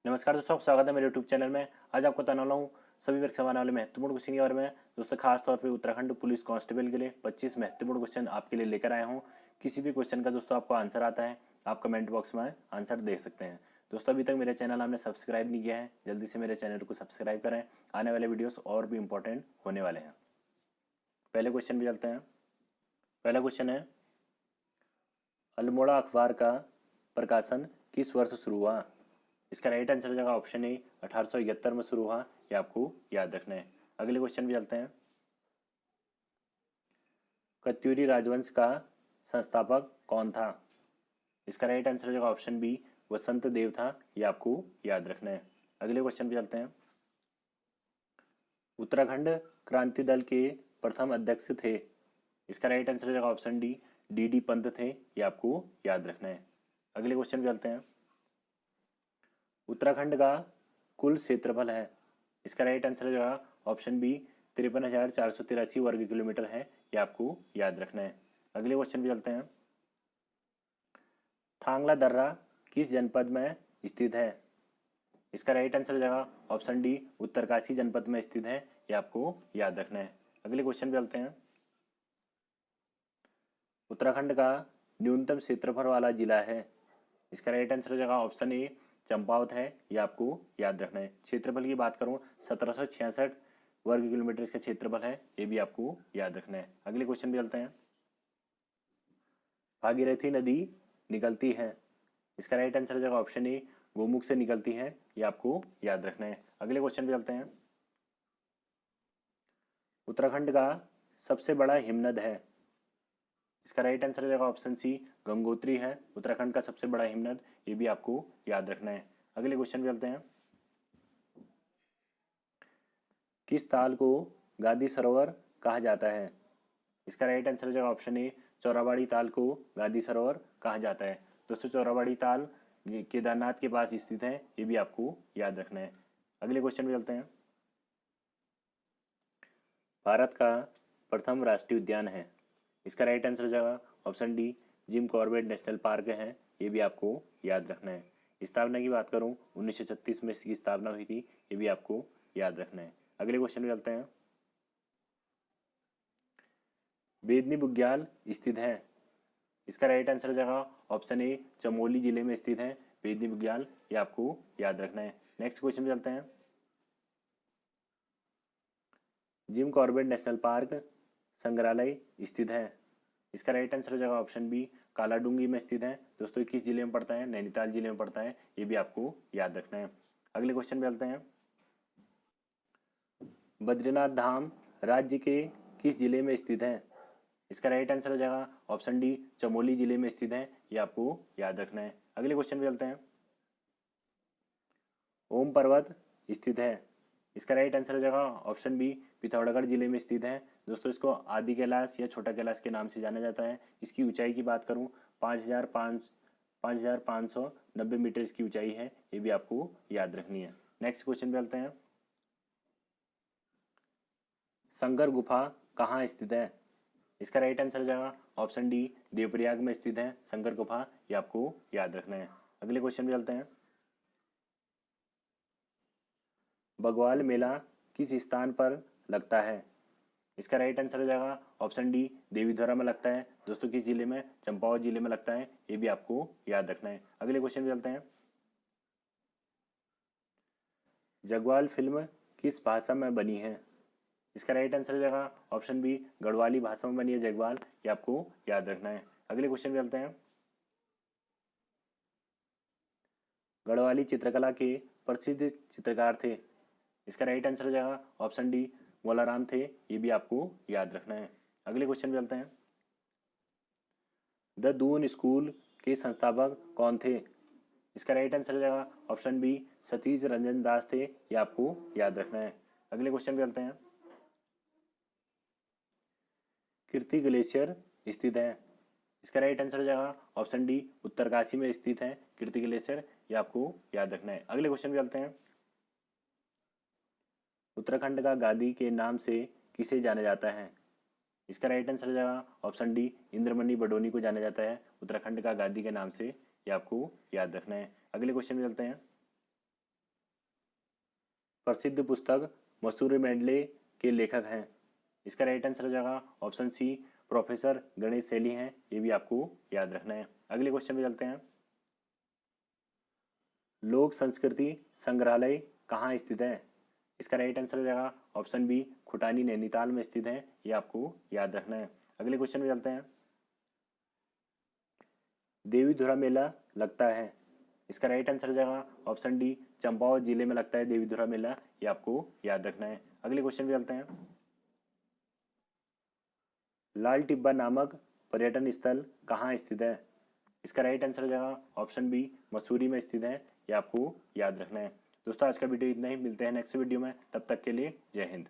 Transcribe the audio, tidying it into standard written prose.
नमस्कार दोस्तों, स्वागत है मेरे यूट्यूब चैनल में। आज आपको बताने वाला हूँ सभी परीक्षा आने वाले महत्वपूर्ण क्वेश्चन के बारे में। दोस्तों, खास तौर पे उत्तराखंड पुलिस कांस्टेबल के लिए 25 महत्वपूर्ण क्वेश्चन आपके लिए लेकर आया हूँ। किसी भी क्वेश्चन का दोस्तों आपको आंसर आता है, आप कमेंट बॉक्स में आंसर दे सकते हैं। दोस्तों, अभी तक मेरे चैनल आपने सब्सक्राइब नहीं किया है, जल्दी से मेरे चैनल को सब्सक्राइब करें। आने वाले वीडियोस और भी इंपॉर्टेंट होने वाले हैं। पहले क्वेश्चन भी चलते हैं। पहला क्वेश्चन है, अल्मोड़ा अखबार का प्रकाशन किस वर्ष शुरू हुआ? इसका राइट आंसर हो जाएगा ऑप्शन ए 1871 में शुरू हुआ। ये आपको याद रखना है। अगले क्वेश्चन भी चलते हैं। कत्यूरी राजवंश का संस्थापक कौन था? इसका राइट आंसर हो जाएगा ऑप्शन बी वसंत देव था। ये आपको याद रखना है। अगले क्वेश्चन भी चलते हैं। उत्तराखंड क्रांति दल के प्रथम अध्यक्ष थे। इसका राइट आंसर हो जाएगा ऑप्शन डी डी पंत थे। ये आपको याद रखना है। अगले क्वेश्चन भी चलते हैं। उत्तराखंड का कुल क्षेत्रफल है। इसका राइट आंसर हो जाएगा ऑप्शन बी 53,483 वर्ग किलोमीटर है। ये आपको याद रखना है। अगले क्वेश्चन पे चलते हैं। थांगला दर्रा किस जनपद में स्थित है? इसका राइट आंसर हो जाएगा ऑप्शन डी उत्तरकाशी जनपद में स्थित है। ये आपको याद रखना है। अगले क्वेश्चन पे चलते हैं। उत्तराखंड का न्यूनतम क्षेत्रफल वाला जिला है। इसका राइट आंसर हो जाएगा ऑप्शन ए चंपावत है। ये आपको याद रखना है। क्षेत्रफल की बात करूं 1766 वर्ग किलोमीटर इसका क्षेत्रफल है। ये भी आपको याद रखना है। अगले क्वेश्चन पे चलते हैं। भागीरथी नदी निकलती है। इसका राइट आंसर हो जाएगा ऑप्शन ए गोमुख से निकलती है। ये आपको याद रखना है। अगले क्वेश्चन पे चलते हैं। उत्तराखंड का सबसे बड़ा हिमनद है। इसका राइट आंसर हो जाएगा ऑप्शन सी गंगोत्री है उत्तराखंड का सबसे बड़ा हिमनद। ये भी आपको याद रखना है। अगले क्वेश्चन पे चलते हैं। किस ताल को गादी सरोवर कहा जाता है? इसका राइट आंसर हो जाएगा ऑप्शन ए चौराबाड़ी ताल को गादी सरोवर कहा जाता है। दोस्तों, चौराबाड़ी ताल ये केदारनाथ के पास स्थित है। ये भी आपको याद रखना है। अगले क्वेश्चन पे चलते हैं। भारत का प्रथम राष्ट्रीय उद्यान है। इसका राइट आंसर हो जाएगा option D Jim Corbett national park है। ये भी आपको याद रखना है। स्थापना की बात करूं 1936 में इसकी स्थापना हुई थी। ये भी आपको याद रखना है। अगले क्वेश्चन पे चलते हैं। बेदनी बुग्याल स्थित है। इसका राइट आंसर हो जाएगा ऑप्शन ए चमोली जिले में स्थित है बेदनी बुग्याल। ये आपको याद रखना है। नेक्स्ट क्वेश्चन पे चलते हैं। जिम कॉर्बेट नेशनल पार्क संग्रहालय स्थित है। इसका राइट आंसर हो जाएगा ऑप्शन बी कालाडूंगी में स्थित है। दोस्तों, किस जिले में पड़ता है? नैनीताल जिले में पड़ता है। ये भी आपको याद रखना है। अगले क्वेश्चन पे चलते हैं। बद्रीनाथ धाम राज्य के किस जिले में स्थित है? इसका राइट आंसर हो जाएगा ऑप्शन डी चमोली जिले में स्थित है। ये आपको याद रखना है। अगले क्वेश्चन पे चलते हैं। ओम पर्वत स्थित है। इसका राइट आंसर हो जाएगा ऑप्शन बी पिथौरागढ़ जिले में स्थित है। दोस्तों, इसको आदि कैलाश या छोटा कैलाश के नाम से जाना जाता है। इसकी ऊंचाई की बात करूं 5,590 मीटर इसकी ऊंचाई है। ये भी आपको याद रखनी है। नेक्स्ट क्वेश्चन पे चलते हैं। शंकर गुफा कहाँ स्थित है? इसका राइट आंसर हो जाएगा ऑप्शन डी देवप्रयाग में स्थित है शंकर गुफा। ये आपको याद रखना है। अगले क्वेश्चन पे चलते हैं। बग्वाल मेला किस स्थान पर लगता है? इसका राइट आंसर हो जाएगा ऑप्शन डी देवीधुरा में लगता है। दोस्तों, किस जिले में? चंपावत जिले में लगता है। ये भी आपको याद रखना है। अगले क्वेश्चन पे चलते हैं। जगवाल फिल्म किस भाषा में बनी है? इसका राइट आंसर हो जाएगा ऑप्शन बी गढ़वाली भाषा में बनी है जगवाल। ये आपको याद रखना है। अगले क्वेश्चन पे चलते हैं। गढ़वाली चित्रकला के प्रसिद्ध चित्रकार थे। इसका राइट आंसर हो जाएगा ऑप्शन डी मोलाराम थे। ये भी आपको याद रखना है। अगले क्वेश्चन पे चलते हैं। द दून स्कूल के संस्थापक कौन थे? इसका राइट आंसर हो जाएगा ऑप्शन बी सतीश रंजन दास थे। ये आपको याद रखना है। अगले क्वेश्चन पे चलते हैं। कीर्ति ग्लेशियर स्थित है। इसका राइट आंसर हो जाएगा ऑप्शन डी उत्तरकाशी में स्थित है कीर्ति ग्लेशियर। ये आपको याद रखना है। अगले क्वेश्चन पे चलते हैं। उत्तराखंड का गादी के नाम से किसे जाना जाता है? इसका राइट आंसर हो जाएगा ऑप्शन डी इंद्रमणि बडोनी को जाना जाता है उत्तराखंड का गादी के नाम से। ये आपको याद रखना है। अगले क्वेश्चन पे चलते हैं। प्रसिद्ध पुस्तक मसूरे मेंडले के लेखक हैं? इसका राइट आंसर हो जाएगा ऑप्शन सी, प्रोफेसर गणेश शैली हैं। ये भी आपको याद रखना है। अगले क्वेश्चन पे चलते हैं। लोक संस्कृति संग्रहालय कहाँ स्थित है? इसका राइट आंसर हो जाएगा ऑप्शन बी, खुटानी नैनीताल में स्थित है। ये आपको याद रखना है। अगले क्वेश्चन पे चलते हैं। देवीधुरा मेला लगता है? इसका राइट आंसर हो जाएगा ऑप्शन डी, चंपावत जिले में लगता है देवीधुरा मेला। ये आपको याद रखना है। अगले क्वेश्चन पे चलते हैं। लाल टिब्बा नामक पर्यटन स्थल कहाँ स्थित है? इसका राइट आंसर हो जाएगा ऑप्शन बी, मसूरी में स्थित है। ये आपको याद रखना है। दोस्तों आज का वीडियो इतना ही, मिलते हैं नेक्स्ट वीडियो में, तब तक के लिए जय हिंद।